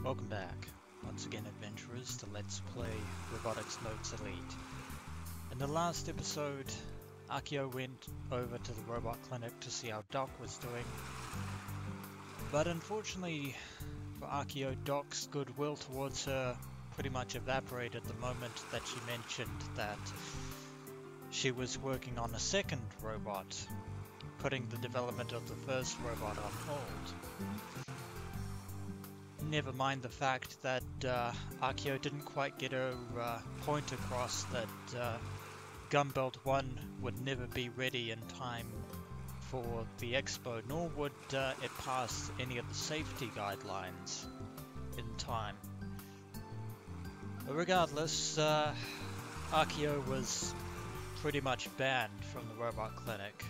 Welcome back, once again adventurers, to Let's Play Robotics Notes Elite. In the last episode, Akio went over to the robot clinic to see how Doc was doing, but unfortunately for Akio, Doc's goodwill towards her pretty much evaporated the moment that she mentioned that she was working on a second robot, putting the development of the first robot on hold. Never mind the fact that Akio didn't quite get her point across that Gunbelt 1 would never be ready in time for the expo, nor would it pass any of the safety guidelines in time. But regardless, Akio was pretty much banned from the robot clinic.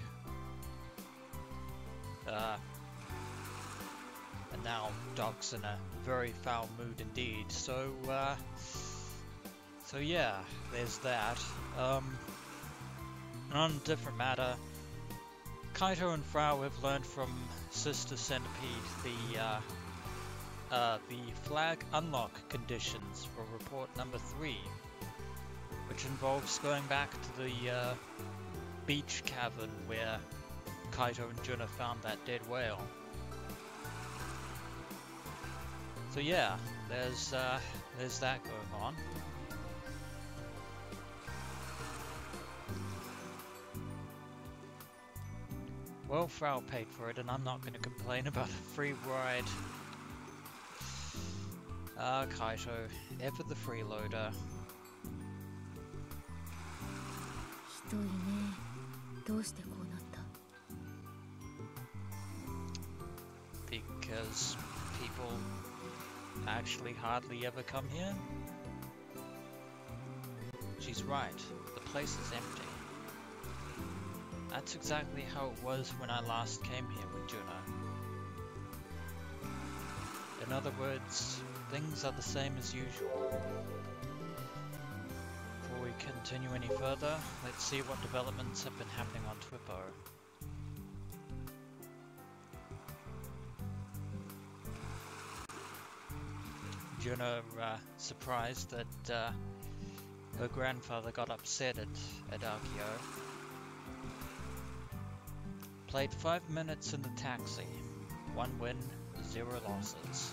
And now Doc's in a very foul mood indeed, so yeah, there's that. On a different matter, Kaito and Frau have learned from Sister Centipede the flag unlock conditions for report number 3, which involves going back to the beach cavern where Kaito and Junna found that dead whale. So yeah, there's that going on. Well, Frau paid for it, and I'm not going to complain about a free ride. Kaito, ever the freeloader. Because people actually hardly ever come here? She's right, the place is empty. That's exactly how it was when I last came here with Junna. In other words, things are the same as usual. Before we continue any further, let's see what developments have been happening on Twippo. Junna surprised that her grandfather got upset at Akio. Played 5 minutes in the taxi. 1 win, 0 losses.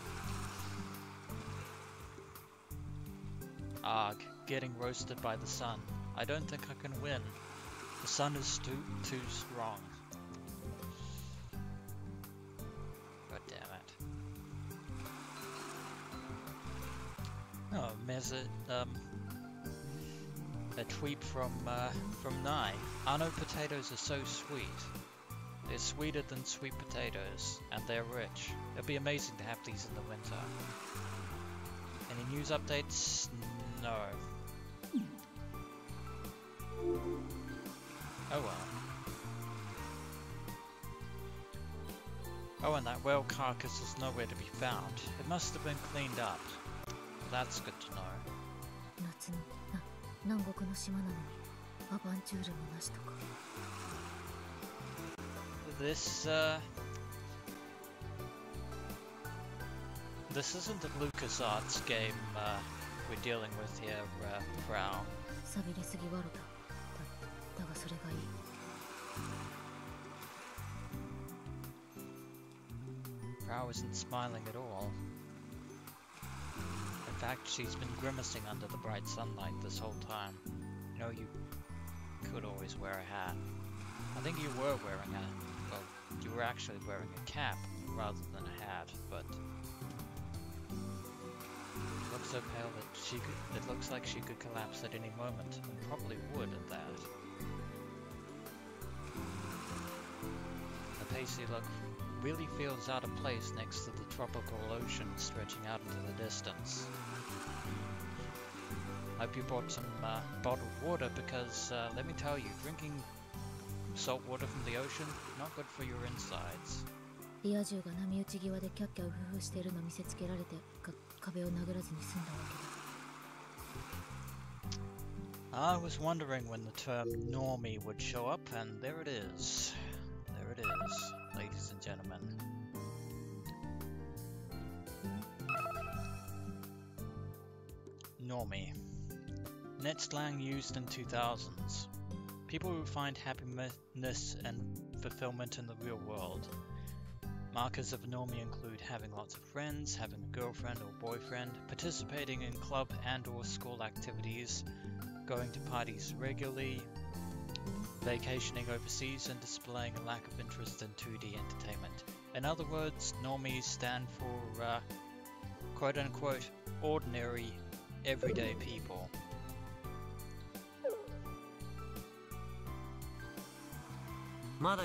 Arg, getting roasted by the sun. I don't think I can win. The sun is too strong. God damn it. Oh, a tweet from Nai. Arno potatoes are so sweet. They're sweeter than sweet potatoes, and they're rich. It'd be amazing to have these in the winter. Any news updates? No. Oh well. Oh, and that whale carcass is nowhere to be found. It must have been cleaned up. That's good to know. This isn't the LucasArts game we're dealing with here, Frau. Frau isn't smiling at all. In fact, she's been grimacing under the bright sunlight this whole time. You know, you could always wear a hat. I think you were wearing well, you were actually wearing a cap rather than a hat, but it looks so pale that it looks like she could collapse at any moment, and probably would at that. Her pasty look really feels out of place next to the tropical ocean stretching out into the distance. Hope you brought some bottled water, because let me tell you, drinking salt water from the ocean, not good for your insides. I was wondering when the term normie would show up, and there it is. There it is, ladies and gentlemen. Normie. Net slang used in 2000s. People who find happiness and fulfillment in the real world. Markers of a normie include having lots of friends, having a girlfriend or boyfriend, participating in club and or school activities, going to parties regularly, vacationing overseas, and displaying a lack of interest in 2D entertainment. In other words, normies stand for quote-unquote ordinary, everyday people. Yeah,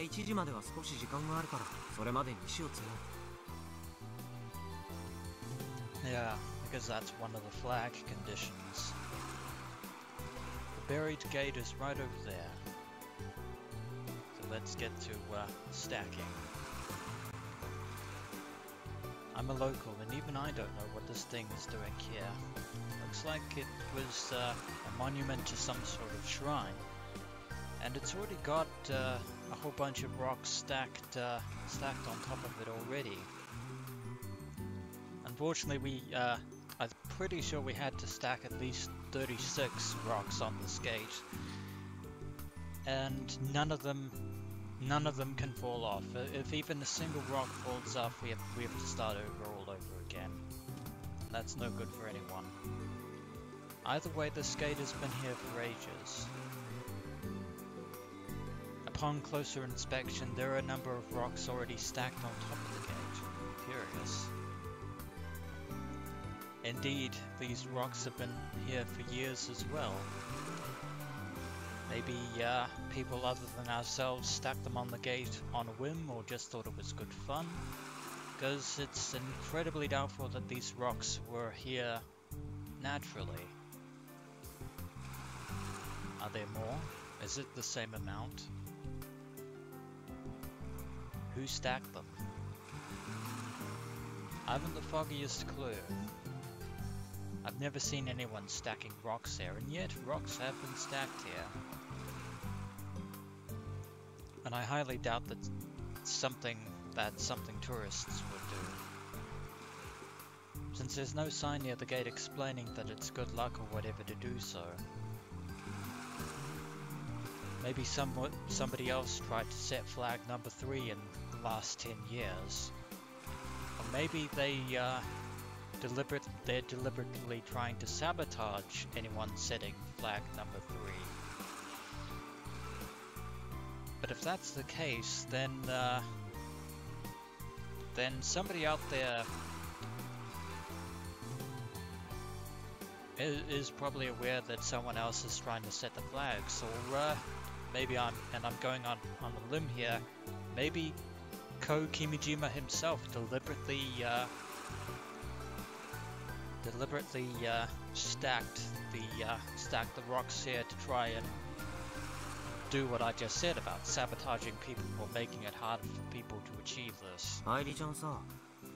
because that's one of the flag conditions. The buried gate is right over there. So let's get to stacking. I'm a local and even I don't know what this thing is doing here. Looks like it was a monument to some sort of shrine. And it's already got a whole bunch of rocks stacked on top of it already. Unfortunately, I'm pretty sure we had to stack at least 36 rocks on this gate, and none of them can fall off. If even a single rock falls off, we have to start all over again. That's no good for anyone. Either way, this gate has been here for ages. Upon closer inspection, there are a number of rocks already stacked on top of the gate. Curious. Indeed, these rocks have been here for years as well. Maybe people other than ourselves stacked them on the gate on a whim or just thought it was good fun. Because it's incredibly doubtful that these rocks were here naturally. Are there more? Is it the same amount? Who stacked them? I haven't the foggiest clue. I've never seen anyone stacking rocks here, and yet rocks have been stacked here. And I highly doubt that something tourists would do. Since there's no sign near the gate explaining that it's good luck or whatever to do so. Maybe somebody else tried to set flag number 3 in the last 10 years. Or maybe they're deliberately trying to sabotage anyone setting flag number 3. But if that's the case, then somebody out there is probably aware that someone else is trying to set the flags, or maybe I'm going on a limb here. Maybe Kimijima himself deliberately stacked the rocks here to try and do what I just said about sabotaging people or making it harder for people to achieve this. 愛梨ちゃんさ、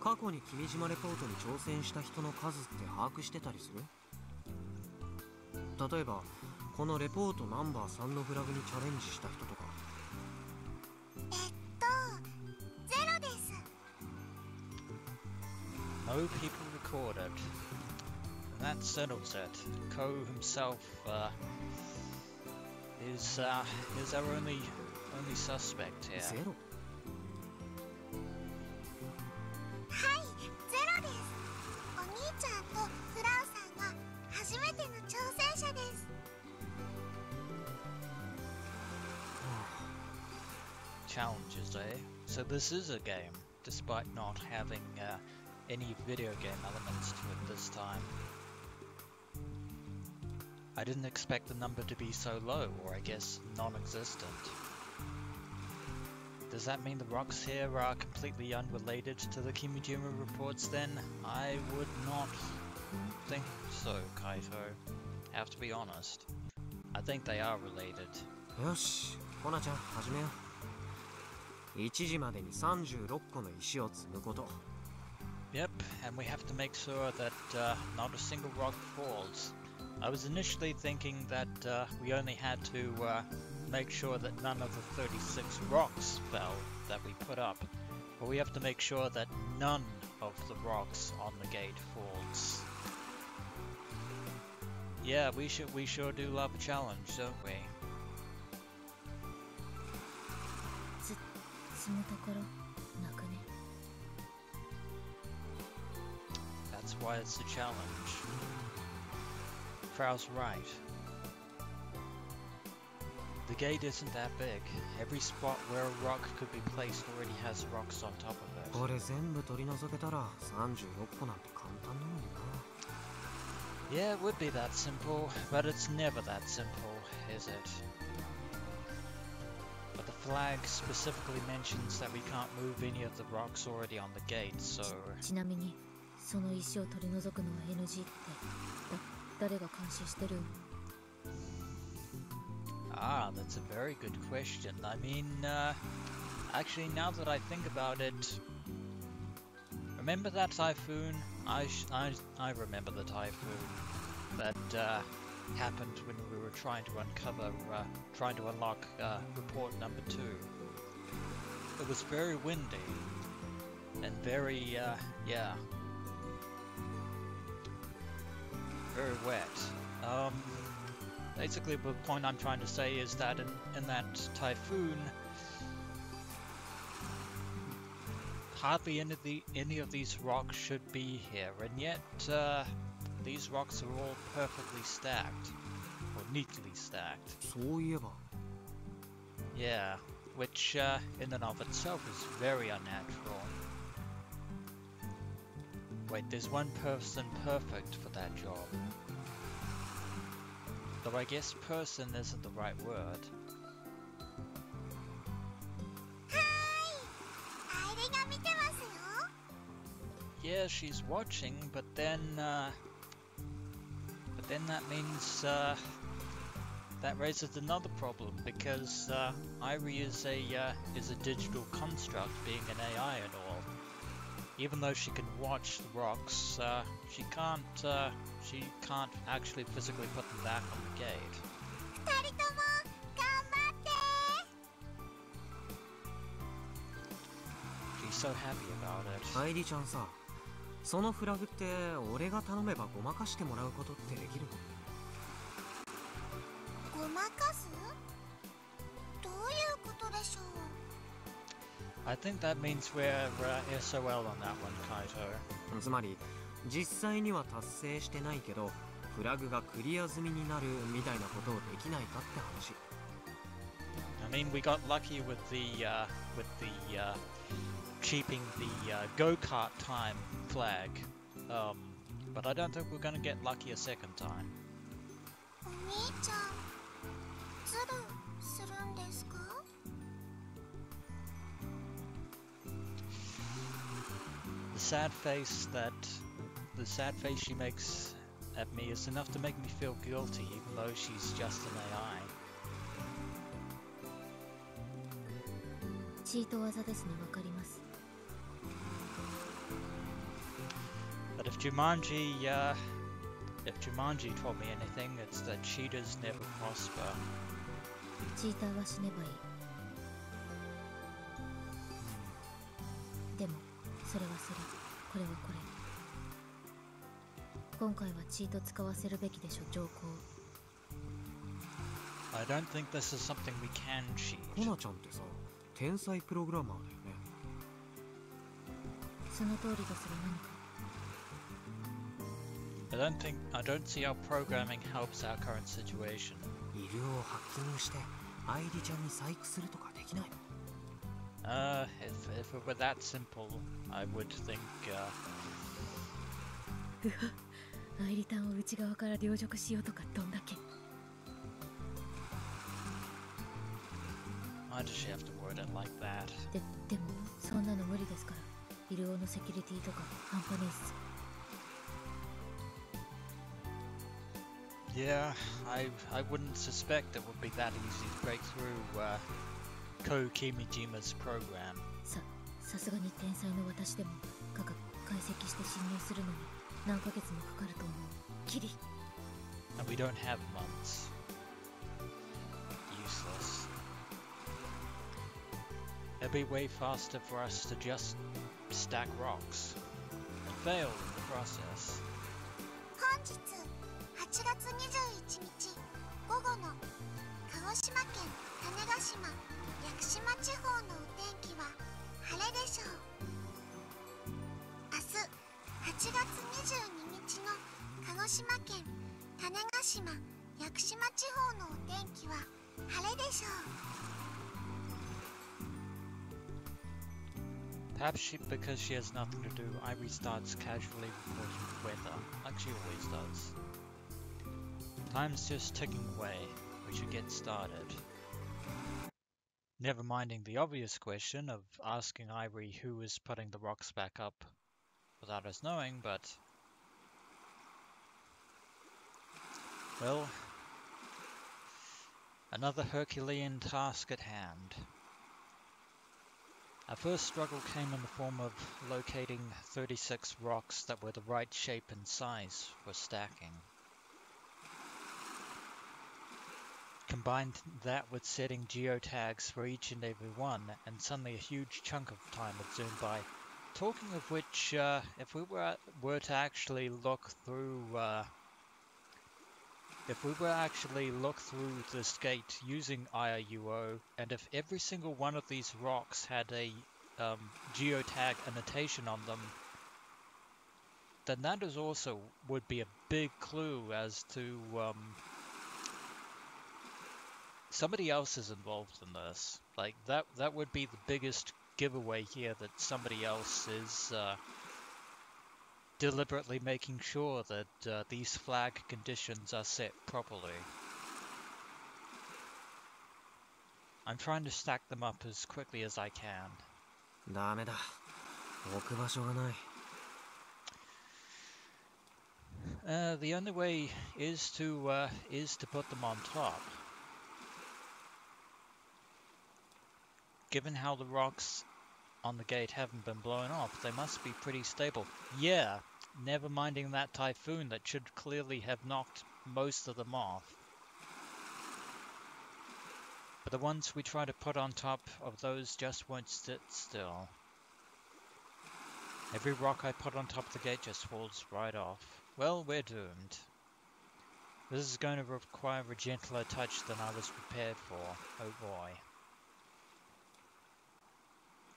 過去に君島レポートに挑戦した人の数って把握してたりする？例えばこのレポートナンバー3のフラグにチャレンジした人とか。0です。No people recorded. And that settles it. Ko himself is our only suspect here. ゼロ？はい、0です。お兄ちゃんとフラウさんが初めての挑戦者です。Challenges, eh? So this is a game, despite not having any video game elements to it this time. I didn't expect the number to be so low, or I guess non-existent. Does that mean the rocks here are completely unrelated to the Kimijima reports then? I would not think so, Kaito. Have to be honest. I think they are related. よし、コナちゃん始めよう。1時までに36個の石を積むこと。Yep, and we have to make sure that not a single rock falls. I was initially thinking that we only had to make sure that none of the 36 rocks fell that we put up, but we have to make sure that none of the rocks on the gate falls. Yeah, we sure do love a challenge, don't we? 積むところなくね。 That's why it's a challenge. Frau's right. The gate isn't that big. Every spot where a rock could be placed already has rocks on top of it. これ全部取り除けたら36個なんて簡単なのにな。 Yeah, it would be that simple, but it's never that simple, is it? But the flag specifically mentions that we can't move any of the rocks already on the gate, so... ちなみにその石を取り除くのは NG って誰が監視してる？ Ah, that's a very good question. I mean, actually, now that I think about it, remember that typhoon? I remember the typhoon that happened when we were trying to unlock report number 2. It was very windy and very, yeah, very wet. Basically, the point I'm trying to say is that in that typhoon, hardly any of these rocks should be here, and yet these rocks are all perfectly stacked, or neatly stacked. そういえば Yeah, which in and of itself is very unnatural. Wait, there's one person perfect for that job. Though I guess person isn't the right word. はーい、アイリが見てますよ。 Yeah, she's watching, but then that means that raises another problem because Irie is a digital construct, being an AI and all. Even though she can watch the rocks, she can't actually physically put them back on the gate. 二人とも頑張って。 She's so happy about it. アイリちゃんさ、そのフラグって俺が頼めばごまかしてもらうことってできるの？ごまかす？どういうことでしょう？ I think that means we're SOL on that one, Kaito. つまり実際には達成してないけどフラグがクリア済みになるみたいなことをできないかって話。 I mean, we got lucky with the cheaping the go-kart time flag, but I don't think we're gonna get lucky a second time. お兄ちゃん、ズルするんですか？ The sad face she makes at me is enough to make me feel guilty, even though she's just an AI. チート技ですね、わかります。 But if Jumanji taught me anything, it's that cheaters never prosper. チーターは死ねばいい。でもそれはそれ、これはこれ。今回はチート使わせるべきでしょ、上皇。 I don't think this is something we can cheat. コナちゃんってさ、天才プログラマーだよね。その通りとする何か。 I don't see how programming helps our current situation. イルをハッキングしてアイリちゃんに細工するとかできないの？ If it were that simple, I would think, うわ、アイリタンを内側から凌辱しようとかどんだけ。 why does she have to word it like that? でもそんなの無理ですから。イルオのセキュリティとか半端ねえっす。 Yeah, I wouldn't suspect it would be that easy to break through Kimijima's program. さすがに天才の私でも解析して侵入するのに何ヶ月もかかると思う。キリ。 And we don't have months. Useless. It'd be way faster for us to just stack rocks and fail in the process. 本日8月21日午後の鹿児島県種子島・屋久島地方のお天気は晴れでしょう。明日8月22日の鹿児島県種子島・屋久島地方のお天気は晴れでしょう。Perhaps because she has nothing to do, Ivory starts casually reporting the weather, like she always does. Time's just ticking away. We should get started. Never minding the obvious question of asking Ivory who is putting the rocks back up without us knowing, but... well, another Herculean task at hand. Our first struggle came in the form of locating 36 rocks that were the right shape and size for stacking. Combined that with setting geotags for each and every one, and suddenly a huge chunk of time had zoomed by. Talking of which, if we were to actually look through this gate using IRUO, and if every single one of these rocks had a geotag annotation on them, then that is also would be a big clue as to somebody else is involved in this. Like that would be the biggest giveaway here, that somebody else is deliberately making sure that these flag conditions are set properly. I'm trying to stack them up as quickly as I can. ダメだ。置く場所がない。The only way is to put them on top. Given how the rocks on the gate haven't been blown off, they must be pretty stable. Yeah, never minding that typhoon that should clearly have knocked most of them off. But the ones we try to put on top of those just won't sit still. Every rock I put on top of the gate just falls right off. Well, we're doomed. This is going to require a gentler touch than I was prepared for. Oh boy.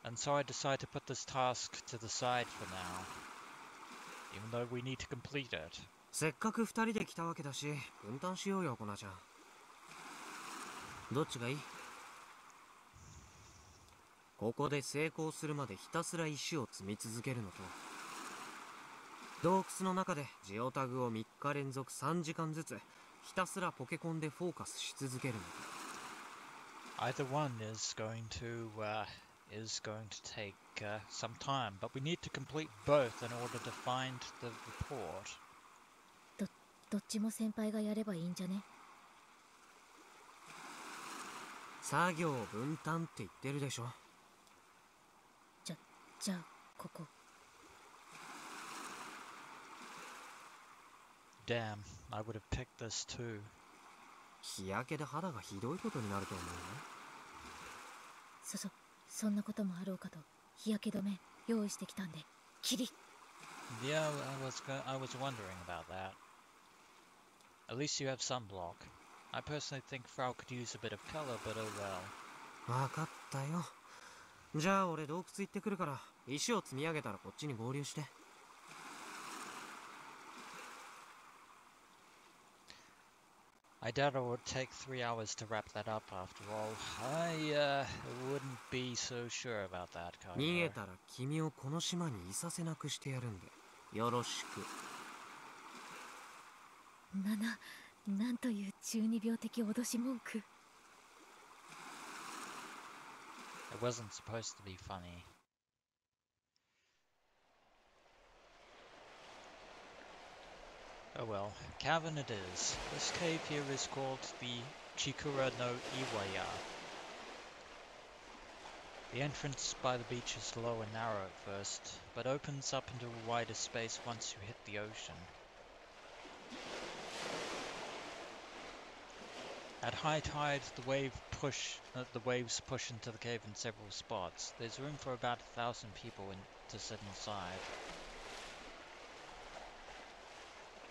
And so I decide to put this task to the side for now, even though we need to complete it. せっかく2人で来たわけだし、分担しようよ、コナちゃん。どっちがいい？ここで成功するまでひたすら石を積み続けるのと、洞窟の中でジオタグを3日連続3時間ずつひたすらポケコンでフォーカスし続けるのと。 Either one is going to take some time, but we need to complete both in order to find the report. どっちも先輩がやればいいんじゃね？作業分担って言ってるでしょ。じゃあここ。Damn, I would have picked this too. 日焼けで肌がひどいことになると思うよ。そんなこともあろうかと日焼け止め用意してきたんで、キリ。Yeah, I was wondering about that. At least you have sunblock. I personally think Frau could use a bit of color, but oh well. わかったよ。じゃあ俺洞窟行ってくるから、石を積み上げたらこっちに合流して。I doubt it would take 3 hours to wrap that up after all. I wouldn't be so sure about that, Kaito. 逃げたら君をこの島にいさせなくしてやるんで、よろしく。なんという中二病的脅し文句。 It wasn't supposed to be funny. Oh well, cavern it is. This cave here is called the Chikura no Iwaya. The entrance by the beach is low and narrow at first, but opens up into a wider space once you hit the ocean. At high tide, the waves push into the cave in several spots. There's room for about 1,000 people to sit inside.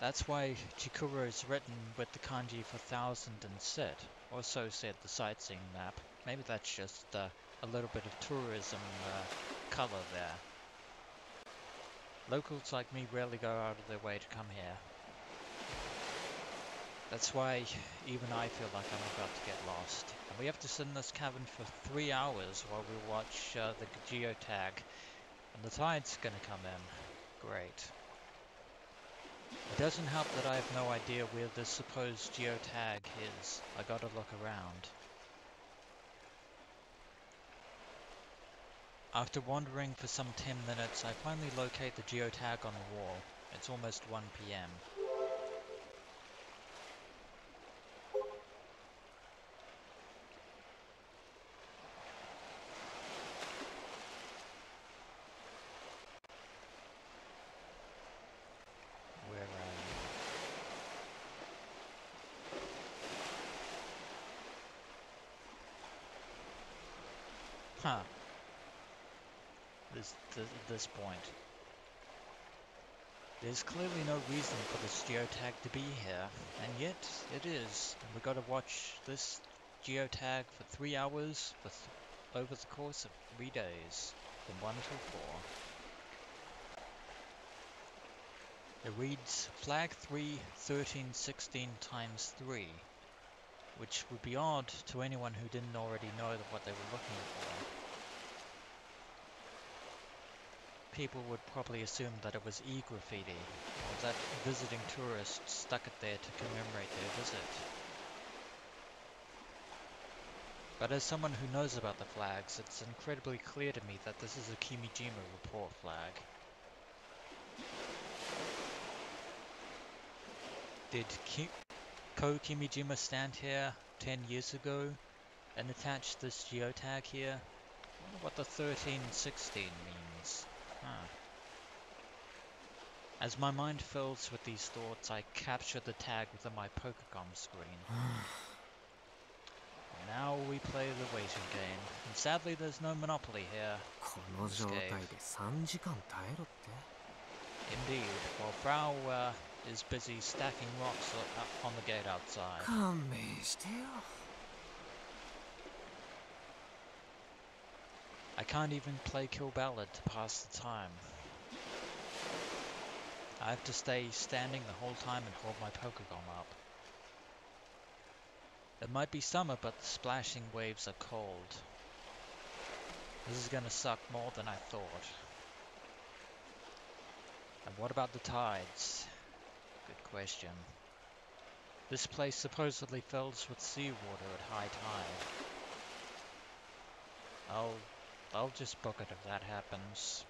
That's why Chikuro is written with the kanji for thousand and set, or so said the sightseeing map. Maybe that's just a little bit of tourism color there. Locals like me rarely go out of their way to come here. That's why even I feel like I'm about to get lost. And we have to sit in this cavern for 3 hours while we watch the geotag. And the tide's gonna come in. Great. It doesn't help that I have no idea where this supposed geotag is. I gotta look around. After wandering for some 10 minutes, I finally locate the geotag on the wall. It's almost 1 PM. Where are you? Huh. This point. There's clearly no reason for this geotag to be here, and yet it is. And we gotta watch this geotag for 3 hours over the course of 3 days, from 1 till 4. It reads flag 3 1316 times 3, which would be odd to anyone who didn't already know what they were looking for. People would probably assume that it was e-graffiti, or that visiting tourists stuck it there to commemorate their visit. But as someone who knows about the flags, it's incredibly clear to me that this is a Kimijima Report flag. Did Kimijima stand here 10 years ago and attach this geotag here? I wonder what the 1316 means. Huh. As my mind fills with these thoughts, I capture the tag within my Pokecom screen. Now we play the waiting game, and sadly there's no Monopoly here. Indeed, while Frau is busy stacking rocks on the gate outside. I can't even play Kill Ballad to pass the time. I have to stay standing the whole time and hold my Pokemon up. It might be summer, but the splashing waves are cold. This is gonna suck more than I thought. And what about the tides? Good question. This place supposedly fills with seawater at high tide. I'll just book it if that happens.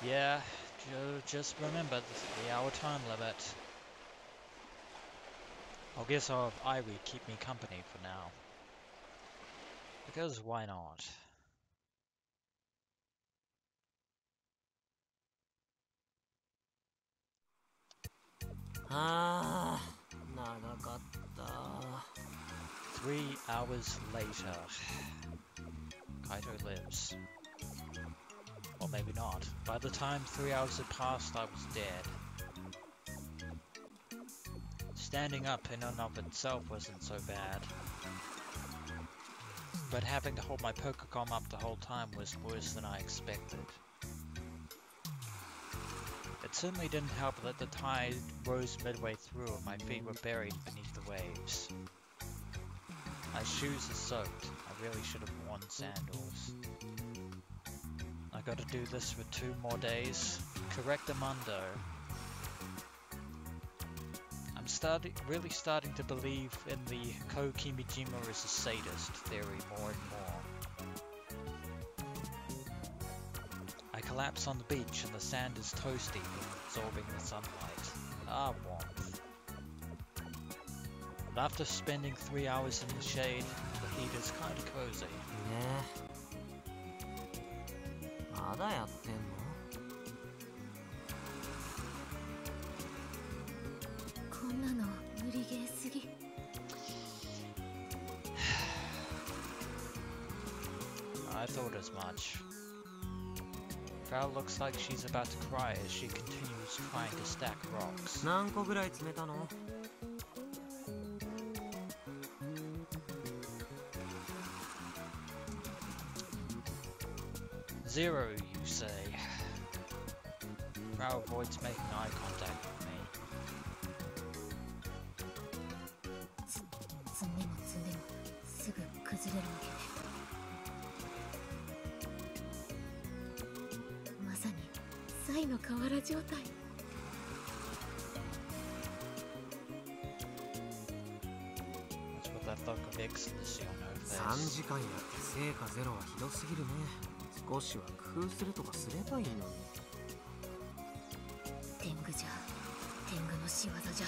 Yeah, just remember the 3-hour time limit. I guess I'll have Irie keep me company for now. Because why not? Ah, 3 hours later. Kaito lives. Or maybe not. By the time 3 hours had passed, I was dead. Standing up in and of itself wasn't so bad. But having to hold my Pokecom up the whole time was worse than I expected. It certainly didn't help that the tide rose midway through and my feet were buried beneath the waves. My shoes are soaked. I really should have worn sandals. I gotta do this for 2 more days. Correctamundo. I'm really starting to believe in the Kimijima is a sadist theory more and more. I collapse on the beach and the sand is toasty, absorbing the sunlight. Ah, warmth. But after spending 3 hours in the shade, the heat is kinda cozy. I thought as much. Frau looks like she's about to cry as she continues trying to stack rocks. 何個ぐらい詰めたの? Zero, you say. Frau avoids making eye contact with me. 積んでも積んでもすぐ崩れるわけね。まさにサイの河原状態。That's what that look of ecstasy on her 3 face. 時間やって成果ゼロはひどすぎるね。少しは工夫するとかすればいいのに。天狗じゃ、天狗の仕業じゃ。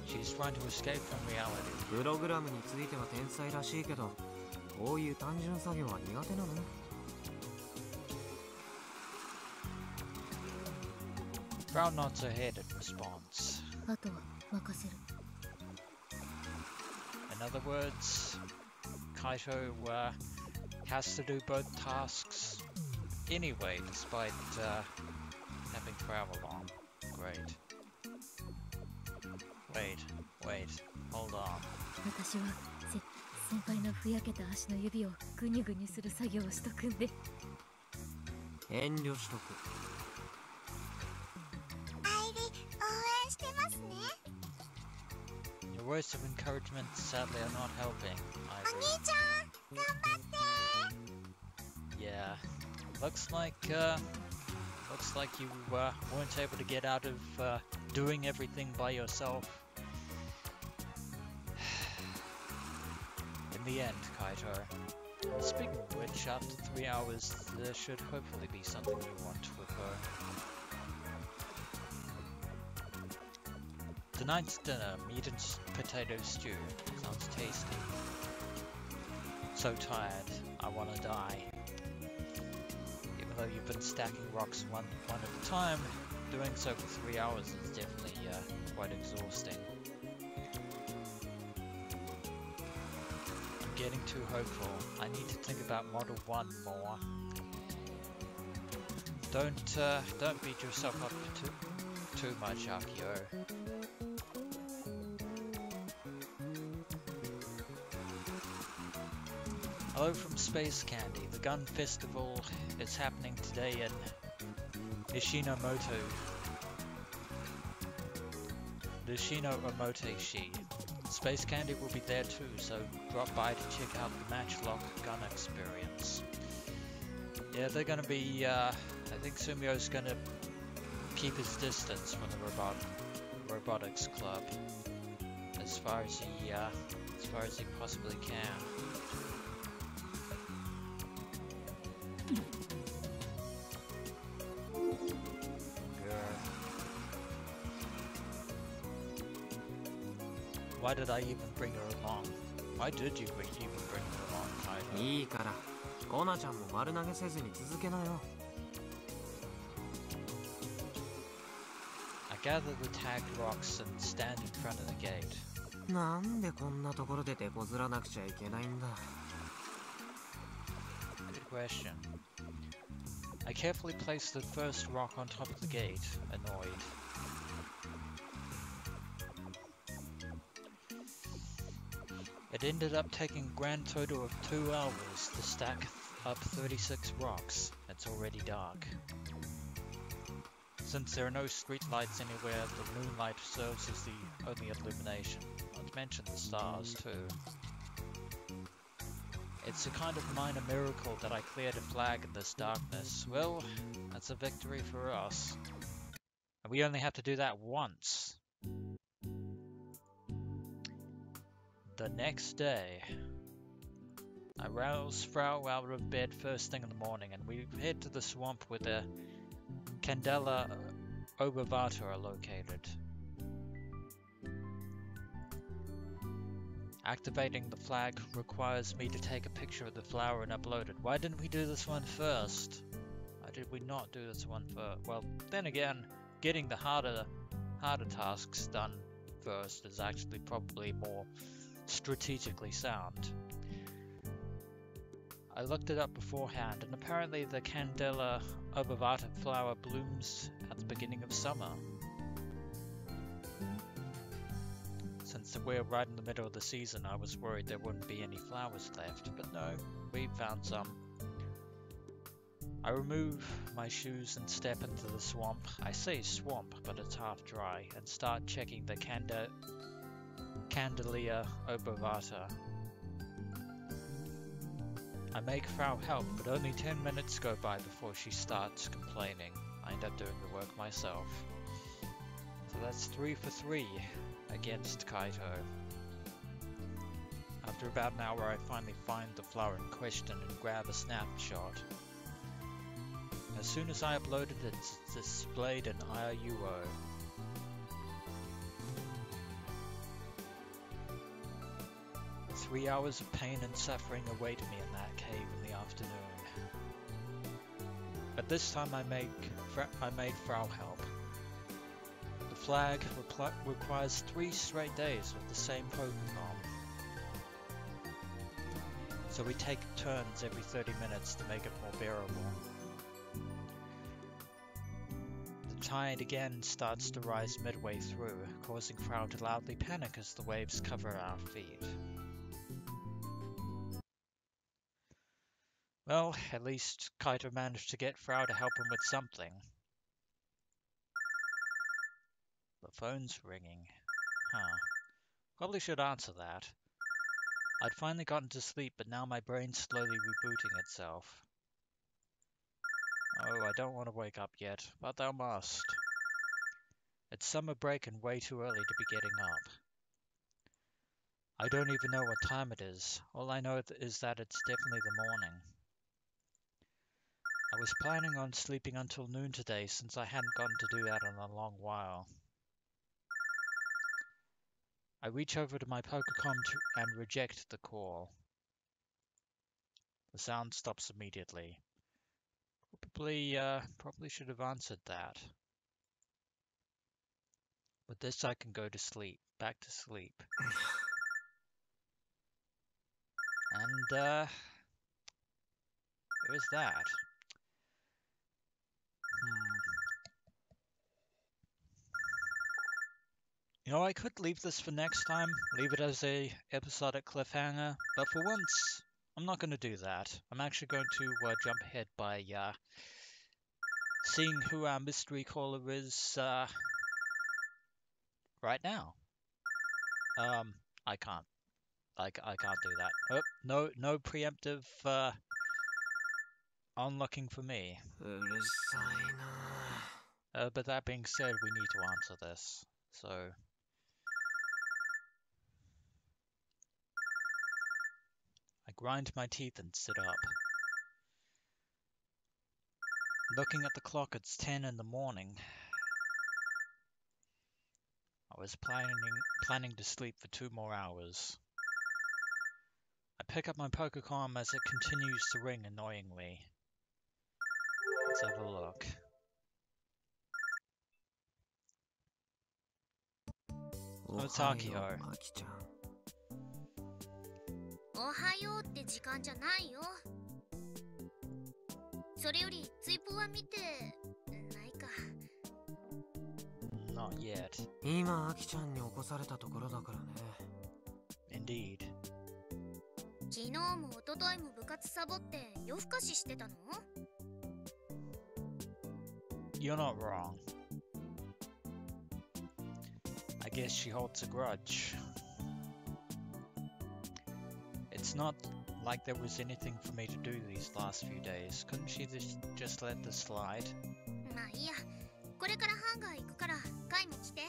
She's trying to escape from reality. プログラムについては天才らしいけど、こういう単純作業は苦手なの? Frau nods her head in response. あとは任せる。In other words, Kaito has to do both tasks anyway, despite having Frau along. Great. Wait, hold on. 私は先輩のふやけた足の指をグニュグニュする作業をしとくんで。遠慮しとく。愛理応援してますね。 Your words of encouragement sadly are not helping. お兄ちゃん頑張って。 Yeah, looks like you weren't able to get out of doing everything by yourself. In the end, Kaito. Speaking of which, after 3 hours, there should hopefully be something you want to occur. Tonight's dinner, meat and potato stew. Sounds tasty. So tired, I wanna die. Even though you've been stacking rocks one at a time, doing so for 3 hours is definitely quite exhausting. I'm getting too hopeful. I need to think about Model 1 more. Don't beat yourself up too much, Akio. Hello from Space Candy. The Gun Festival is happening today in Nishinomoto. Nishino-Omoteshi. Space Candy will be there too, so drop by to check out the Matchlock gun experience. Yeah, they're gonna be, I think Sumio's gonna keep his distance from the Robotics Club as far as he possibly can. Why did I even bring her along? Why did you even bring her along, Kaito? いいから、コナちゃんも丸投げせずに続けなよ。I gather the tagged rocks and stand in front of the gate. なんでこんなところで手こずらなくちゃいけないんだ。Good question. I carefully placed the first rock on top of the gate, annoyed. It ended up taking a grand total of 2 hours to stack up 36 rocks. It's already dark. Since there are no street lights anywhere, the moonlight serves as the only illumination. Not to mention the stars too. It's a kind of minor miracle that I cleared a flag in this darkness. Well, that's a victory for us. And we only have to do that once. The next day, I rouse Frau out of bed first thing in the morning and we head to the swamp where the Candela Obavata are located. Activating the flag requires me to take a picture of the flower and upload it. Why didn't we do this one first? Why did we not do this one first? Well, then again, getting the harder tasks done first is actually probably more strategically sound. I looked it up beforehand, and apparently the Candela obovata flower blooms at the beginning of summer. Since we're right in the middle of the season, I was worried there wouldn't be any flowers left, but no, we found some. I remove my shoes and step into the swamp. I say swamp, but it's half dry, and start checking the Candelia obovata. I make Frau help, but only 10 minutes go by before she starts complaining. I end up doing the work myself. So that's 3 for 3 against Kaito. After about an hour, I finally find the flower in question and grab a snapshot. As soon as I upload it, it's displayed in IUO. Three hours of pain and suffering await me in that cave in the afternoon. But this time I made Frau help. The flag requires 3 straight days with the same Pokemon. So we take turns every 30 minutes to make it more bearable. The tide again starts to rise midway through, causing Frau to loudly panic as the waves cover our feet. Well, at least Kaito managed to get Frau to help him with something. The phone's ringing. Huh. Probably should answer that. I'd finally gotten to sleep, but now my brain's slowly rebooting itself. Oh, I don't want to wake up yet, but I must. It's summer break and way too early to be getting up. I don't even know what time it is. All I know is that it's definitely the morning. I was planning on sleeping until noon today since I hadn't gotten to do that in a long while. I reach over to my Pokecom and reject the call. The sound stops immediately. Probably should have answered that. With this I can go to sleep, back to sleep. And, where's that? You know, I could leave this for next time, leave it as a episodic cliffhanger, but for once, I'm not going to do that. I'm actually going to jump ahead by seeing who our mystery caller is right now. I can't. I can't do that. Oh, no preemptive unlocking for me. But that being said, we need to answer this. So I grind my teeth and sit up. Looking at the clock, it's 10 in the morning. I was planning to sleep for 2 more hours. I pick up my Pokecom as it continues to ring annoyingly. Let's have a look. Oh, it's Akio. おはようって時間じゃないよ。それより追放は見てないか。Not yet. 今アキちゃんに起こされたところだからね。Indeed. 昨日も一昨日も部活サボって夜更かししてたの？ You're not wrong. I guess she holds a grudge. It's not like there was anything for me to do these last few days. Couldn't she just let this slide? まあいいや。これからハンガー行くからカイも来て。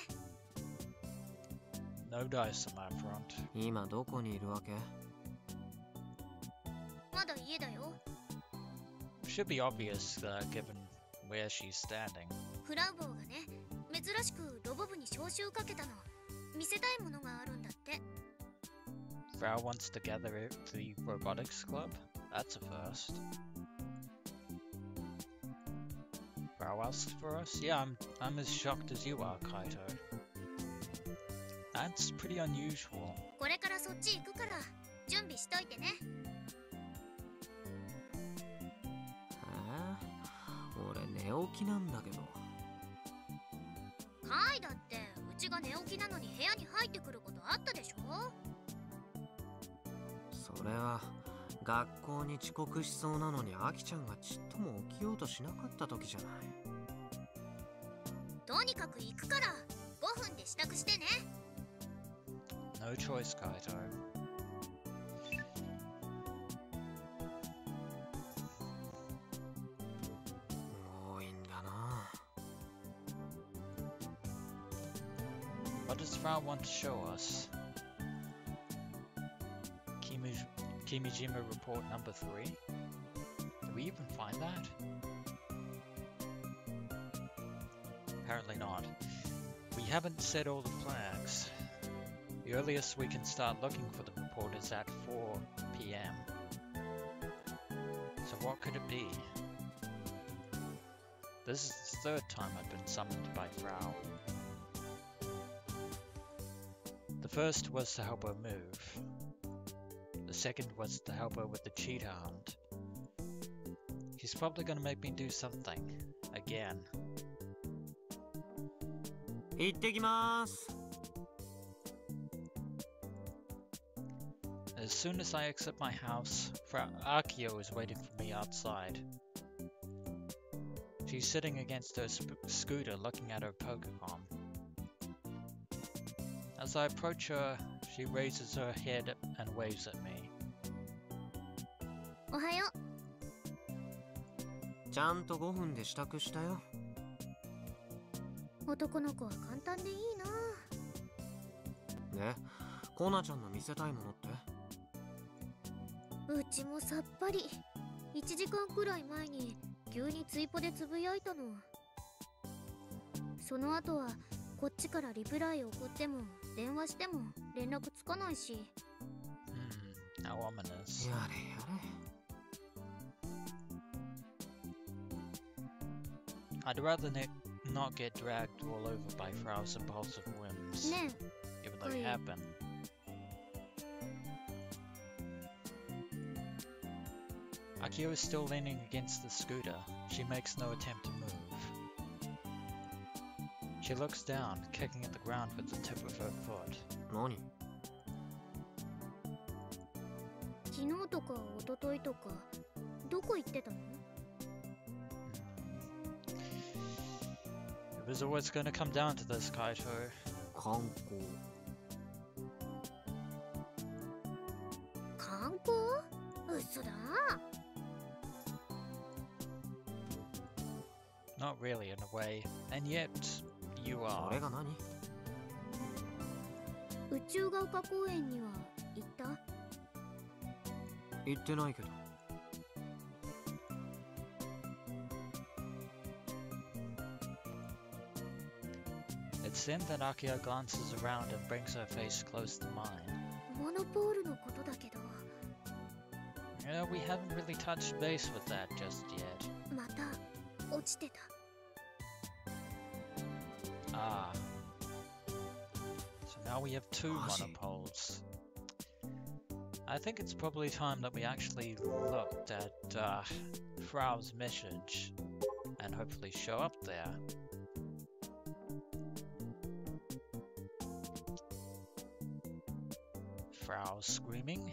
No dice on my front. 今どこにいるわけ？まだ家だよ。Should be obvious, given where she's standing. フラウボーがね、珍しくロボ部に招集かけたの。見せたいものがあるんだって。Frau wants to gather the Robotics Club? That's a first. Frau asked for us? Yeah, I'm as shocked as you are, Kaito. That's pretty unusual. これからそっち行くから準備しといてね。起きなんだけど。カイだってうちが寝起きなのに部屋に入ってくることあったでしょ。それは学校に遅刻しそうなのにアキちゃんがちっとも起きようとしなかった時じゃない。とにかく行くから5分で支度してね。 No choice, Kaito. 多いんだな。 What does Frau want to show us? Kimijima Report number 3? Did we even find that? Apparently not. We haven't set all the flags. The earliest we can start looking for the report is at 4 PM. So what could it be? This is the third time I've been summoned by Frau. The first was to help her move. The second was to help her with the cheetah hunt. She's probably gonna make me do something. Again. 行ってきまーす。 As soon as I exit my house, Frau Akio is waiting for me outside. She's sitting against her scooter looking at her Pokemon. As I approach her, she raises her head and waves at me. おはよちゃんと5分で支度したよ。う。男の子は簡単でいいな。で、コナちゃんの見せたいものって？うちもさっぱり。1時間くらい前に急にツイポでつぶやいたの。その後はこっちからリプライ送っても電話しても連絡つかないし。How ominous. やれやれ。 I'd rather not get dragged all over by Frau's impulsive whims, ね even though they happen. Akio is still leaning against the scooter. She makes no attempt to move. She looks down, kicking at the ground with the tip of her foot. 何？昨日とか一昨日とかどこ行ってたの？ It was always going to come down to this, Kaito. 観光。観光？嘘だ。 Not really, in a way. And yet, you そ are. れが何？宇宙が丘公園には行った？行ってないけど。 It's then that Akio glances around and brings her face close to mine. モノポールのことだけど。 You know, we haven't really touched base with that just yet. また落ちてた。 Ah. So now we have 2 Mashi. monopoles. I think it's probably time that we actually looked at Frau's message and hopefully show up there. Frau screaming.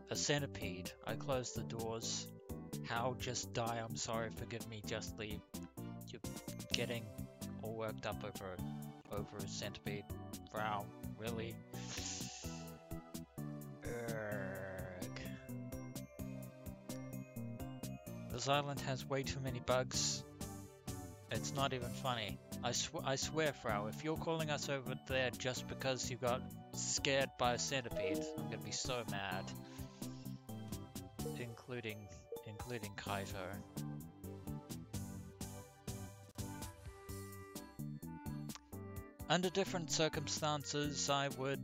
A centipede. I close the doors. How? Just die. I'm sorry. Forgive me. Just leave. You're getting all worked up over a centipede. Frau, really? Urgh. This island has way too many bugs. It's not even funny. I swear, Frau, if you're calling us over there just because you got scared by a centipede, I'm gonna be so mad. Including Kaito. Under different circumstances, I would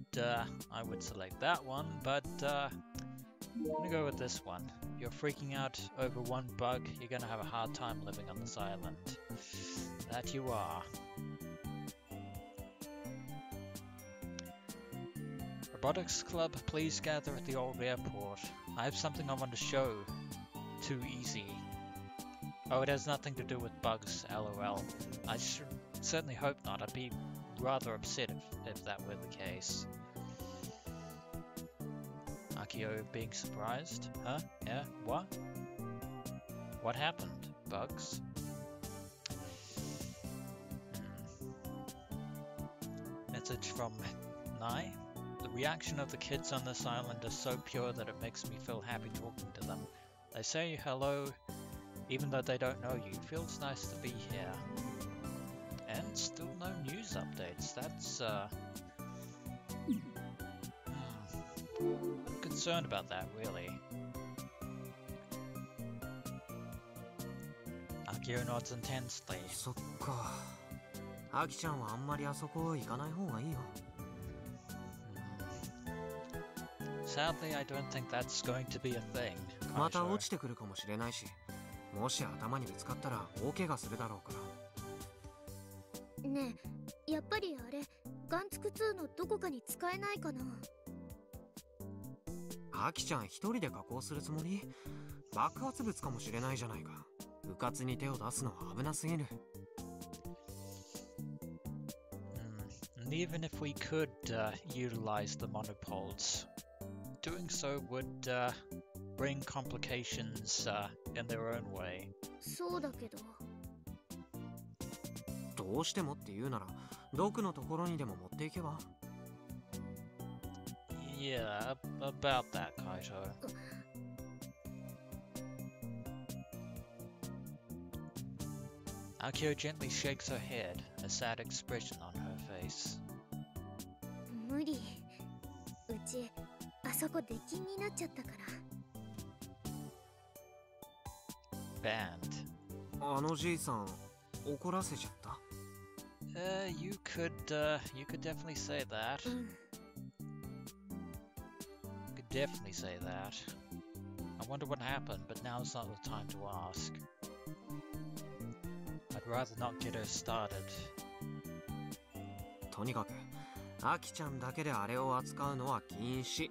select that one, but I'm gonna go with this one. You're freaking out over one bug, you're gonna have a hard time living on this island. That you are. Robotics Club, please gather at the old airport. I have something I want to show. Too easy. Oh, it has nothing to do with bugs, lol. I should certainly hope not. I'd be rather upset if that were the case. Akio being surprised? Huh? Yeah? What? What happened? Bugs? Message from Nai. The reaction of the kids on this island is so pure that it makes me feel happy talking to them. They say hello even though they don't know you. Feels nice to be here. And still no news updates. That's I'm concerned about that, really. Akio nods intensely. そっか。アキちゃんはあんまりあそこ行かない方がいいよ。Sadly, I don't think that's going to be a thing. また落ちてくるかもしれないし、もし頭にぶつかったら大怪我するだろうから。ねえ、やっぱりあれ、ガンツク2のどこかに使えないかな。アキちゃん一人で加工するつもり？爆発物かもしれないじゃないか。うかつに手を出すのは危なすぎる。And even if we could utilize the monopoles, doing so would bring complications in their own way. そうだけど。どうしてもって言うなら、ドクのところにでも持っていけば。Yeah, about that, Kaito. Akio gently shakes her head, a sad expression on her face. 無理。うち、あそこ出禁になっちゃったから。Banned. あのじいさん、怒らせちゃった？ You could definitely say that. Could definitely say that. I wonder what happened, but now's not the time to ask. I'd rather not get her started. とにかく、アキちゃんだけであれを扱うのは禁止。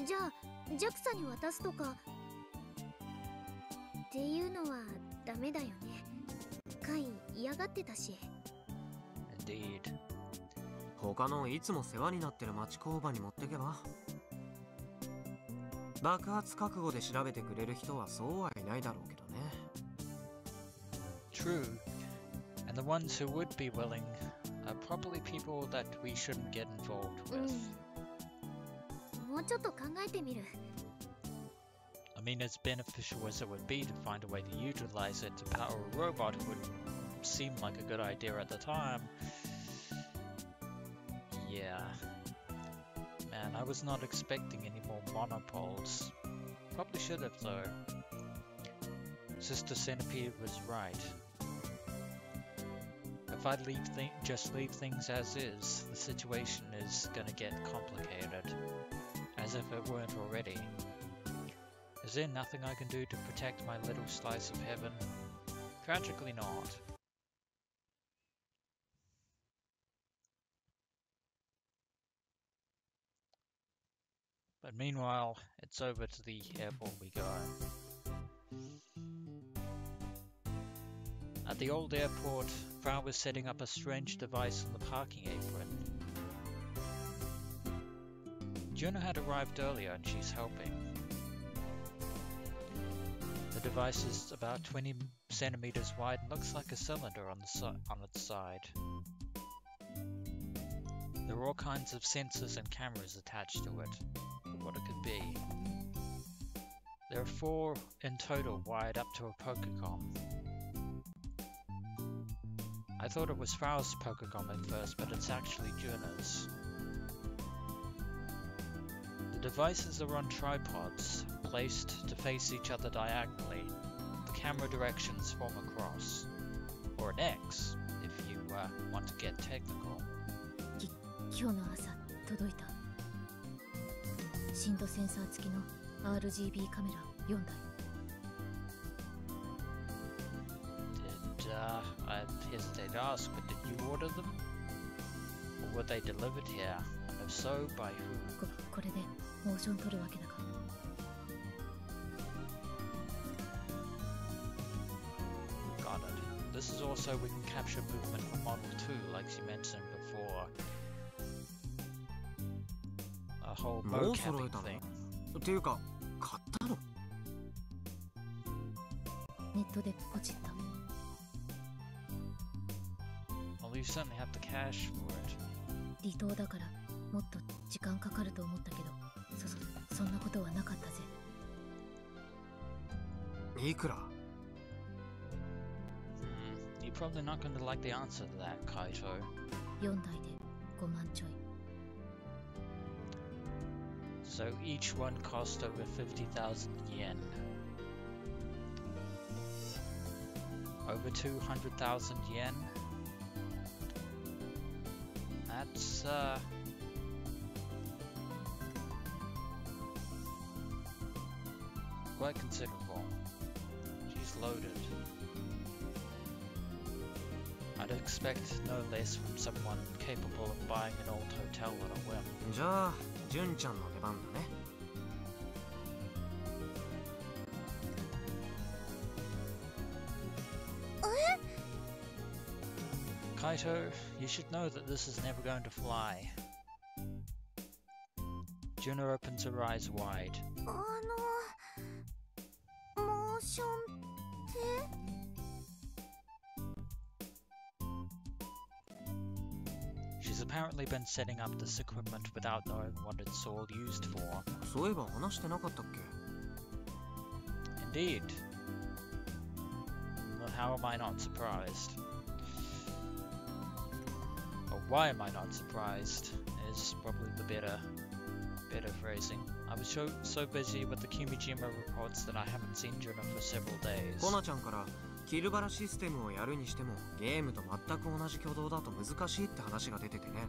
じゃあ、JAXA に渡すとかっていうのはダメだよね。カイ嫌がってたし。Indeed. 他のいつも世話になってる町工場に持ってけば。爆発覚悟で調べてくれる人はそうはいないだろうけどね。True. And the ones who would be willing are probably people that we shouldn't get involved with. もうちょっと考えてみる。I mean, as beneficial as it would be to find a way to utilize it to power a robot, it would seem like a good idea at the time. Yeah. Man, I was not expecting any more monopoles. Probably should have, though. Sister Centipede was right. If I just leave things as is, the situation is gonna get complicated. As if it weren't already. Is there nothing I can do to protect my little slice of heaven? Tragically not. But meanwhile, it's over to the airport we go. At the old airport, Frau was setting up a strange device on the parking apron. Junna had arrived earlier and she's helping. The device is about 20 centimeters wide and looks like a cylinder on its side. There are all kinds of sensors and cameras attached to it. What it could be. There are 4 in total wired up to a Pokécom. I thought it was Frau's Pokécom at first, but it's actually Junna's. The devices are on tripods, placed to face each other diagonally. The camera directions form a cross, or an X, if you want to get technical. 今日の朝届いた。深度センサー付きの RGB カメラ4台。I'd hesitate to ask, but did you order them? Or were they delivered here? I So by who? これでモーション取るわけだが。Got it. This is also we can capture movement from Model 2, like you mentioned before. A whole もう揃え mocapping た thing. のっていうか買ったの？ネットでポチった。Well, you certainly have the cash for it. 離島だからもっと時間かかると思ったけど、そんなことはなかったぜ。いくら？ You're probably not going to like the answer to that, Kaito. 4台で5万ちょい。So each one cost over 50,000 yen. Over 200,000 yen. That's quite considerable. She's loaded. I'd expect no less from someone capable of buying an old hotel on a whim. じゃあ純ちゃんの出番だね。Kaito, you should know that this is never going to fly. Junna opens her eyes wide. モーションって？ She's apparently been setting up this equipment without knowing what it's all used for. そういえば話してなかったっけ？ Indeed. Well, how am I not surprised? Or why am I not surprised is probably the better phrasing. I was so busy with the Kimijima reports that I haven't seen Junna for several days. コナちゃんからキルバラシステムをやるにしてもゲームと全く同じ挙動だと難しいって話が出ててね。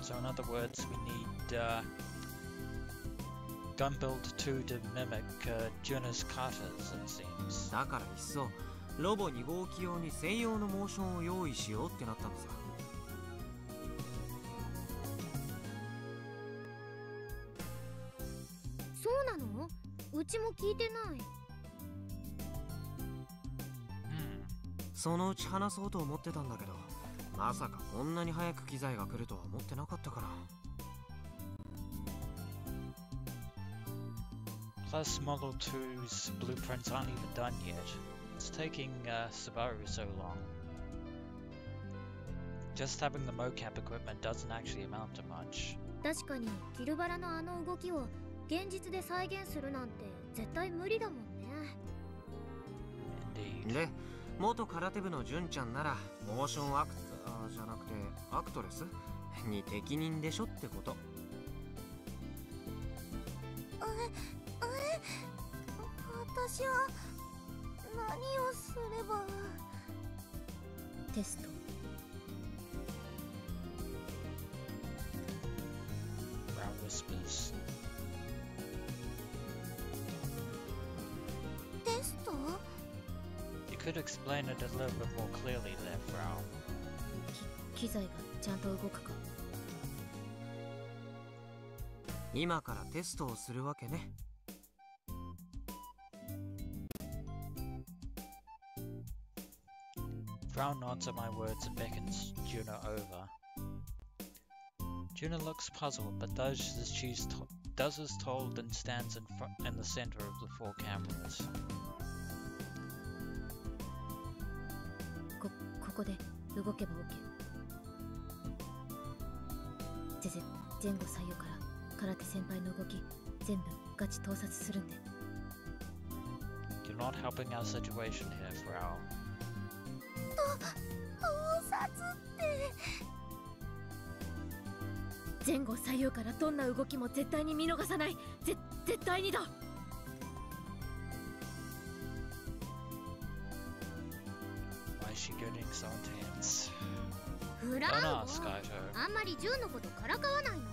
So in other words, we need gun build 2 to mimic Junna's katas, it seems. だからいっそロボ2号機用に専用のモーションを用意しようってなったのさ。そうなの？うちも聞いてない。そのうち話そうと思ってたんだけど、まさかこんなに早く機材が来るとは思ってなかったから。Plus, Model 2's blueprints aren't even done yet. It's taking Subaru so long. Just having the mocap equipment doesn't actually amount to much. 確かにキルバラのあの動きを現実で再現するなんて絶対無理だもんね。Indeed. で、元空手部の純ちゃんならモーションアクターじゃなくてアクトレスに適任でしょってこと。私は何をすれば？テスト。Frau whispers. テスト？ You could explain it a little bit more clearly there, Frau. 機材がちゃんと動くか。今からテストをするわけね。Frau nods at my words and beckons Junna over. Junna looks puzzled, but does as told and stands in the center of the 4 cameras. ここで動けば OK。前後左右から空手先輩の動き全部ガチ盗撮するんで。You're not helping our situation here, Frau. 盗撮って？前後左右からどんな動きも絶対に見逃さない。絶対にだ。Why is she getting so intense? フラウ Don't も ask, Kaito. あんまりジュンのことからかわないの。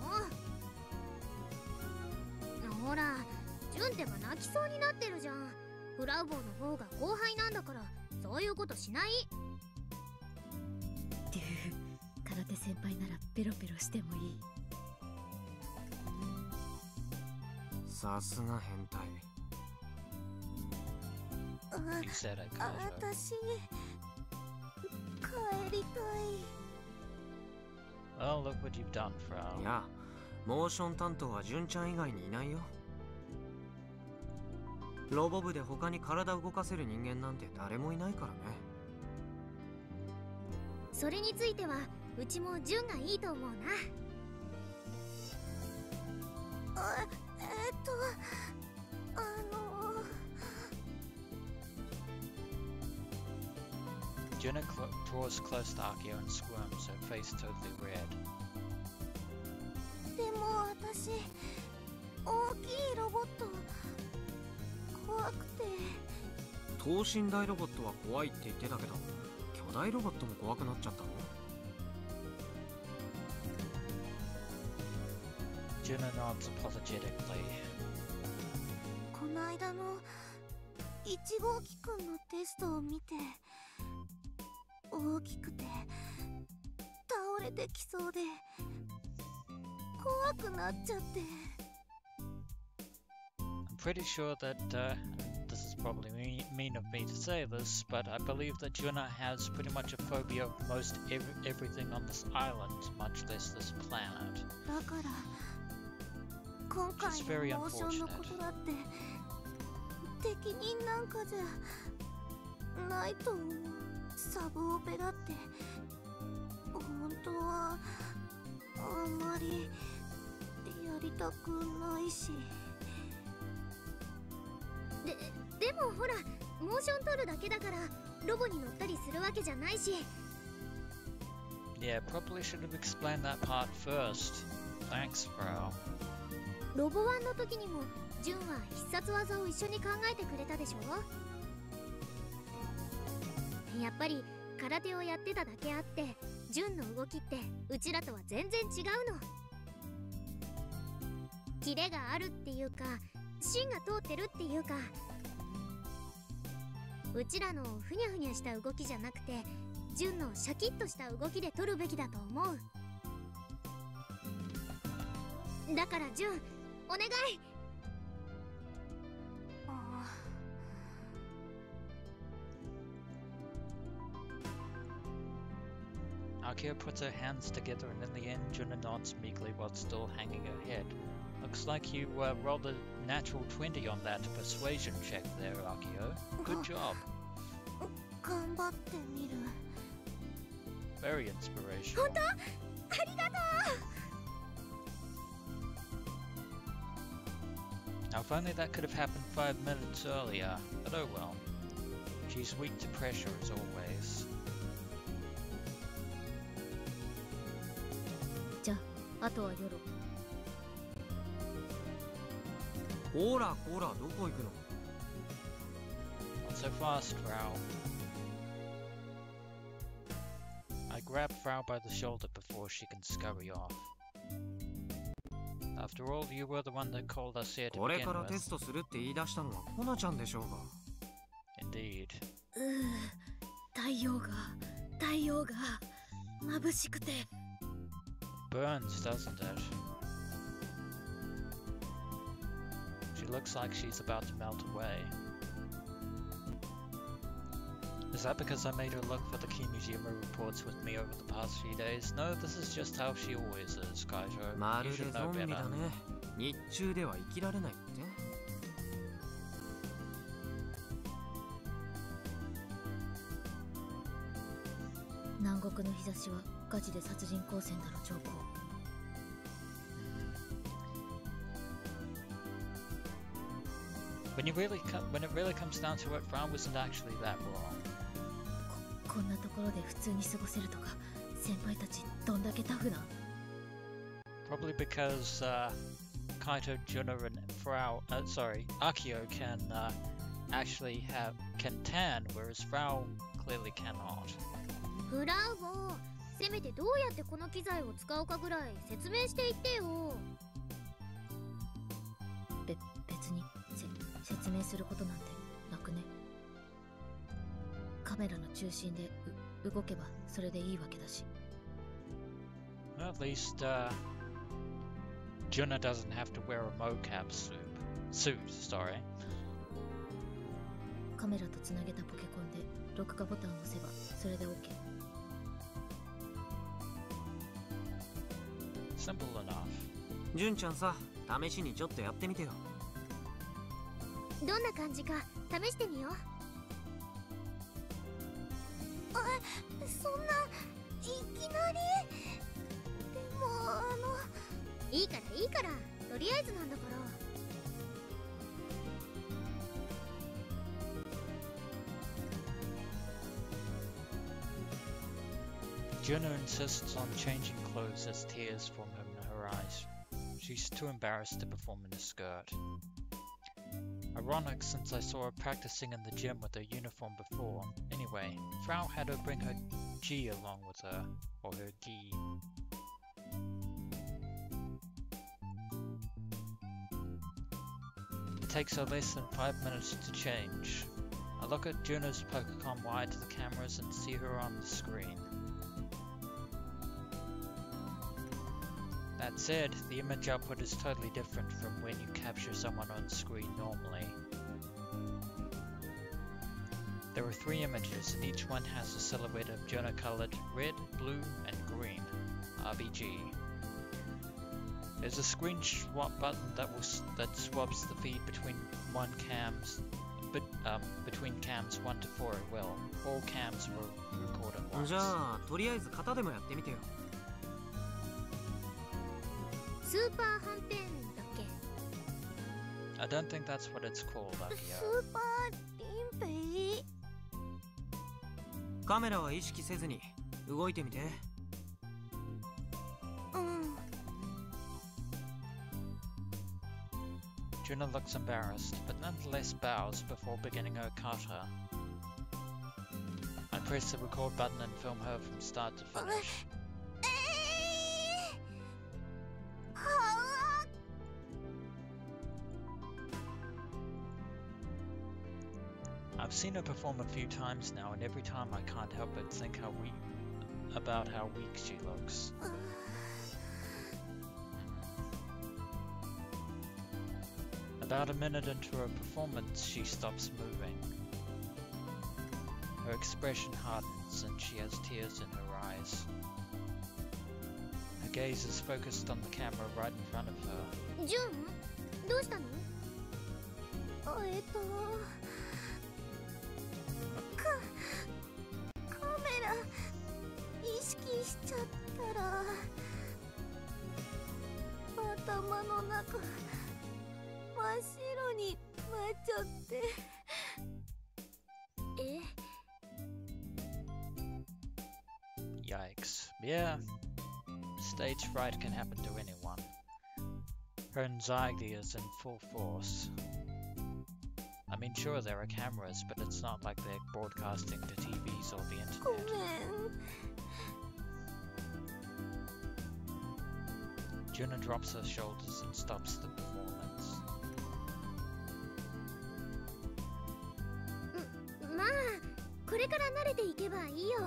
ほら、ジュンってば泣きそうになってるじゃん。フラウボーの方が後輩なんだからそういうことしない。っていう空手って先輩ならペロペロしてもいい。さすが変態。You said it, Kaito. 私帰りたい。 Well, look what you've done, Frau. いや、モーション担当は純ちゃん以外にいないよ。ロボ部で他に体を動かせる人間なんて誰もいないからね。それについてはうちも純がいいと思うな。Junna draws close to Akio and squirms, her face totally red. でも私大きいロボット怖くて。等身大ロボットは怖いって言ってたけど、巨大ロボットも怖くなっちゃったの？ Junna nods apologetically. この間の1号機くんのテストを見て、大きくて倒れてきそうで怖くなっちゃって。 I'm pretty sure that, this is probably mean of me to say this, but I believe that Junna has pretty much a phobia of most everything on this island, much less this planet. だから今回のモーションのことだって適任なんかじゃないと思う。サブオペだって本当はあんまりやりたくないし。でもほら、モーション取るだけだからロボに乗ったりするわけじゃないし。 Yeah, probably should have explained that part first. Thanks, Frau. ロボ1の時にも純は必殺技を一緒に考えてくれたでしょ。やっぱり空手をやってただけあって純の動きってうちらとは全然違うの。キレがあるっていうか芯が通ってるっていうか、うちらのふにゃふにゃした動きじゃなくて純のシャキッとした動きで取るべきだと思う。だから純、お願い。Akio puts her hands together and in the end Junna nods meekly while still hanging her head. Looks like you rolled a natural 20 on that persuasion check there, Akio. Good job. 頑張ってみる。 Very inspirational. 本当？ありがとう。 Now if only that could have happened 5 minutes earlier, but oh well. She's weak to pressure as always. じゃあ、あとは夜。ほらほら、どこ行くの？ Not so fast, Frau. I grab Frau by the shoulder before she can scurry off. After all, you were the one that called us here to これ begin からテ with. ストするって言い出したのはコナちゃんでしょうが。 Indeed. 太陽が眩しくて。 Burns, doesn't it? She looks like she's about to melt away. Is that because I made her look for the Kimijima reports with me over the past few days? No, this is just how she always is, Kaito. ま You るで should ゾ know ンビ better. だね。日中では生きられないって。南国の日差しはガチで殺人光線だろ、上皇。 When it really comes down to it, Frau wasn't actually that wrong. こんなところで普通に過ごせるとか、先輩たちどんだけタフなん？ Probably because Kaito, Junna, and Akio can actually can tan, whereas Frau clearly cannot. フラウもせめてどうやってこの機材を使うかぐらい説明していってよ。別に説明することなんてなくね。カメラの中心で動けばそれでいいわけだし。Well, at least Junna doesn't have to wear a mocap suit. Sorry. カメラとつなげたポケコンで録画ボタンを押せばそれで OK。 Simple enough. 純ちゃんさ、試しにちょっとやってみてよ。どんな感じか試してみよう。そんないきなり。でもいいからいいから、とりあえずなんだから。Junna insists on changing clothes as tears form in her eyes. She's too embarrassed to perform in a skirt. Ironic, since I saw her practicing in the gym with her uniform before. Anyway, Frau had her bring her gi along with her, or her gi. It takes her less than 5 minutes to change. I look at Junna's Pokecom wide to the cameras and see her on the screen. That said, the image output is totally different from when you capture someone on screen normally. There are 3 images and each one has a silhouette of Junna colored red, blue and green, RBG. There's a screen swap button that swaps the feed between between cams 1 to 4 at will. All cams were recorded once. じゃあ、とりあえず型でもやってみてよ。スーパーはんぺんだっけ？ I don't think that's what it's called, ス Akio. ーパーリンペイ。カメラは意識せずに動いてみて。Junna looks embarrassed, but nonetheless bows before beginning her kata. I press the record button and film her from start to finish. I've seen her perform a few times now, and every time I can't help but think about how weak she looks. About a minute into her performance, she stops moving. Her expression hardens and she has tears in her eyes. Her gaze is focused on the camera right in front of her. ジュン、どうしたの？カメラ意識しちゃったら頭の中真っ白になっちゃって。Yikes. Yeah, stage fright can happen to anyone. Her anxiety is in full force. I mean, sure, there are cameras, but it's not like they're broadcasting to TVs or the ご internet. めん。 Junna drops her shoulders and stops the performance. まあ、これから慣れていけばいいよ。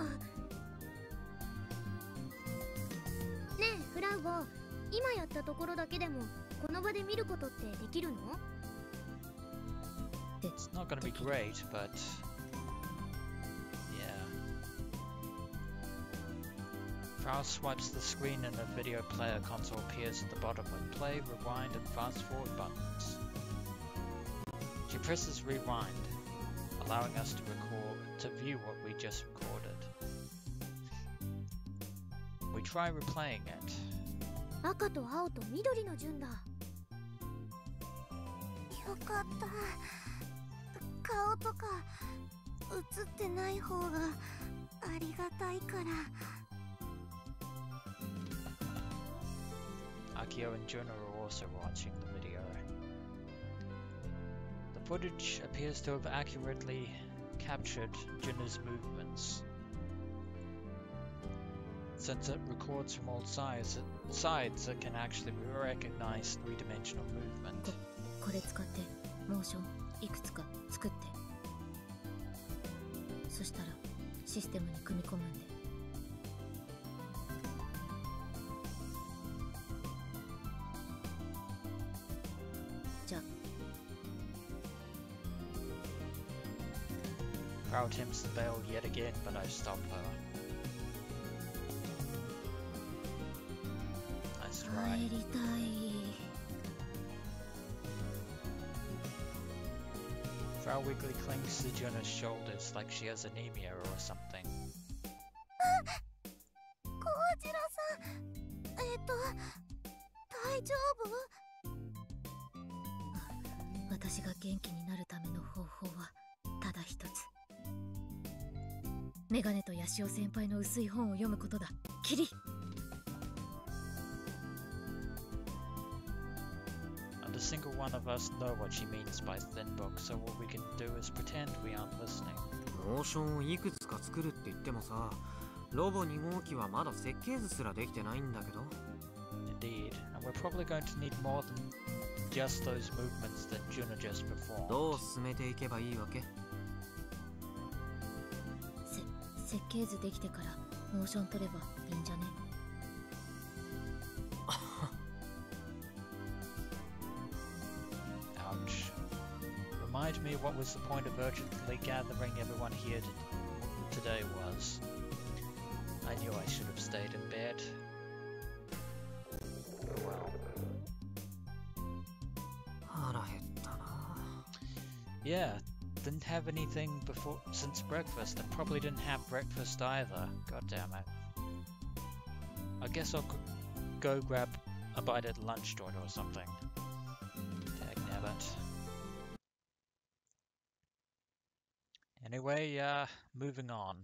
ねえ、フラウボ、今やったところだけでもこの場で見ることってできるの？It's not gonna be great, but yeah. Frau swipes the screen and a video player console appears at the bottom with play, rewind and fast forward buttons. She presses rewind, allowing us to view what we just recorded. We try replaying it. 赤と青と緑の順だ。よかった。顔とか映ってない方がありがたいから。Akio and Junna are also watching the video. The footage appears to have accurately captured Junna's movements. Since it records from all sides, it can actually recognize three-dimensional movement. これ使ってモーションいくつか作って、そしたらシステムに組み込むんで。Frau attempts to bail yet again, but I stop her. Nice try. 帰りたい。 Frau weakly clings to Junna's shoulders like she has anemia or something. コウジロさん、大丈夫？私が元気になるための方法はただ一つ。メガネとヤシオ先輩の薄い本を読むことだ。キリ。 And a single one of us know what she means by thin book, so what we can do is pretend we aren't listening. モーションをいくつか作るって言ってもさ、ロボ2号機はまだ設計図すらできてないんだけど。 Indeed, and we're probably going to need more than just those movements that Junna just performed. どう進めていけばいいわけ？設計図できてからモーション取ればいいんじゃね？ Ouch. Remind me what was the point of urgently gathering everyone here today was. I knew I should have stayed in bed. Oh well. 腹減ったな。 Yeah, didn't have anything before since breakfast, and probably didn't have breakfast either. God damn it. I guess I'll go grab a bite at lunch joint or something. Dag nabbit. Anyway, moving on.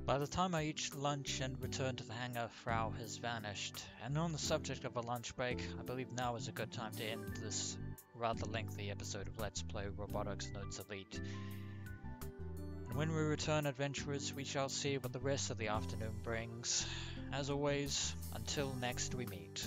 By the time I eat lunch and return to the hangar, Frau has vanished. And on the subject of a lunch break, I believe now is a good time to end this rather lengthy episode of Let's Play Robotics Notes Elite. And when we return, adventurers, we shall see what the rest of the afternoon brings. As always, until next we meet.